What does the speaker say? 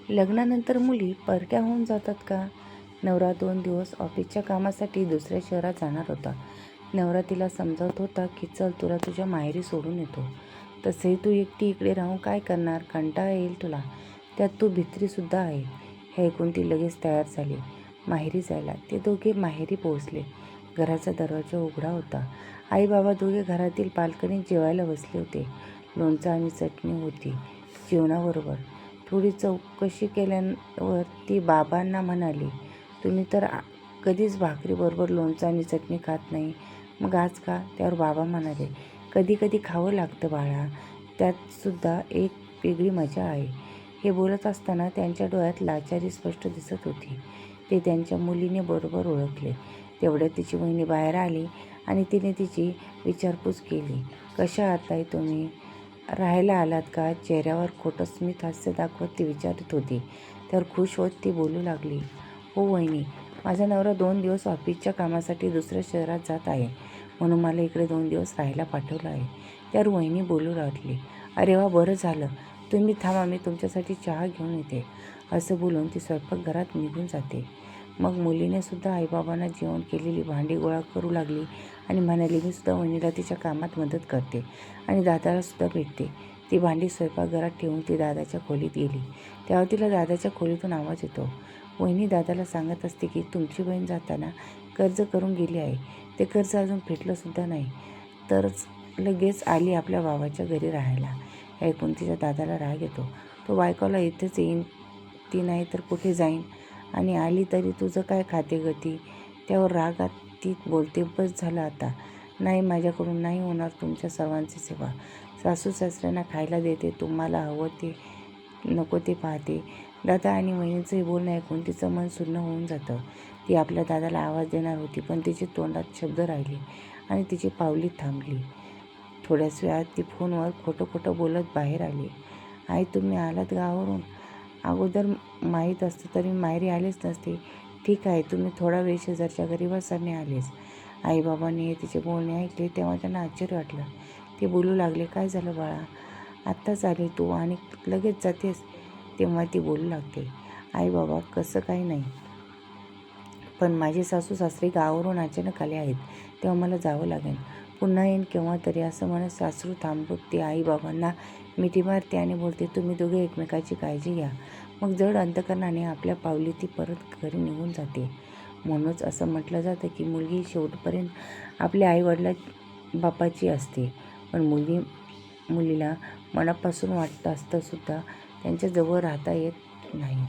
लग्नानंतर मुली परक्या होऊन जातात का? नवरा 2 दिवस ऑफिसच्या कामासाठी दुसऱ्या शहरात जाणार होता. नवरा तिला समजावत होता की चल तुला तुझ्या माहेरी सोडून येतो. तसेही तू एकटी इकडे राहून काय करणार? कंटाळा येईल तुला. त्यात तू भित्रीसुद्धा आहे. हे ऐकून ती लगेच तयार झाली माहेरी जायला. ते दोघे माहेरी पोहोचले. घराचा दरवाजा उघडा होता. आई बाबा दोघे घरातील बाल्कनीत जेवायला बसले होते. लोणचं आणि चटणी होती जेवणाबरोबर. थोडी चौकशी केल्यावर ती बाबांना म्हणाली, तुम्ही तर कधीच भाकरीबरोबर लोणचं आणि चटणी खात नाही, मग आज का? त्यावर बाबा म्हणाले, कधी कधी खावं लागतं बाळा, त्यातसुद्धा एक वेगळी मजा आहे. हे बोलत असताना त्यांच्या डोळ्यात लाचारी स्पष्ट दिसत होती. ते त्यांच्या मुलीने बरोबर ओळखले. तेवढ्यात तिची वहिनी बाहेर आली आणि तिने तिची विचारपूस केली. कशा आहात ताई तुम्ही? राहायला आलात का? चेहऱ्यावर खोटं स्मित हास्य दाखवत ती विचारत होती. त्यावर खुश होत ती बोलू लागली, हो वहिनी, माझा नवरा 2 दिवस ऑफिसच्या कामासाठी दुसऱ्या शहरात जात आहे, म्हणून मला इकडे 2 दिवस राहायला पाठवलं आहे. त्यावर वहिनी बोलू लागली, अरे वा, बरं झालं, तुम्ही थांबा, मी तुमच्यासाठी चहा घेऊन येते. असं बोलून ती स्वयंपाकघरात निघून जाते. मग मुलीने सुद्धा आईबाबांना जेवण केलेली भांडी गोळा करू लागली आणि म्हणाली, मी सुद्धा वहिनीला तिच्या कामात मदत करते आणि दादाला सुद्धा भेटते. ती भांडी स्वयंपाकघरात ठेवून ती दादाच्या खोलीत गेली. तेव्हा तिला दादाच्या खोलीतून आवाज येतो. वहिनी दादाला सांगत असते की तुमची बहीण जाताना कर्ज करून गेली आहे, ते कर्ज अजून फेटलंसुद्धा नाही, तरच लगेच आली आपल्या बाबाच्या घरी राहायला. ऐकून तिच्या दादाला राग येतो. तो बायकोला इथेच येईन, ती नाही तर कुठे जाईन, आणि आली तरी तुझं काय खाते गती. त्यावर रागात ती बोलते, बस झालं आता, नाही, माझ्याकडून नाही होणार तुमच्या सर्वांची सेवा. सासू सासऱ्यांना खायला देते, तुम्हाला हवं ते नको ते पाहते. दादा आणि वहिनीचंही बोलणं ऐकून तिचं मन सुन्न होऊन जातं. ती आपल्या दादाला आवाज देणार होती, पण तिची तोंडात शब्द राहिले आणि तिची पावली थांबली. थोड्याच वेळात ती फोनवर खोटं खोटं बोलत बाहेर आली. आई, तुम्ही आलात गावावरून? अगोदर माहीत असतं तरी माहेरी आलेच नसते. ठीक आहे, तुम्ही थोडा वेळ शेजारच्या घरी बसा, मी आलेच. आईबाबांनी तिचे बोलणे ऐकले तेव्हा त्यांना आश्चर्य वाटलं. ते बोलू लागले, काय झालं बाळा, आत्ताच आले तू आणि लगेच जातेस? तेव्हा ती बोलू लागते, आई बाबा, कसं काही नाही, पण माझे सासू सासरे गावावरून अचानक आले आहेत, तेव्हा मला जावं लागेल. पुन्हा येईन केव्हा तरी, असं म्हणत सासरू थांबवते. आईबाबांना मिठी मारते आणि बोलते, तुम्ही दोघे एकमेकाची काळजी घ्या. मग जड अंतकरणाने आपल्या पावली ती परत घरी निघून जाते. म्हणूनच असं म्हटलं जातं की मुलगी शेवटपर्यंत आपल्या आईवडिला बापाची असते, पण मुलीला मनापासून वाटतं असतं सुद्धा त्यांच्याजवळ राहता येत नाही.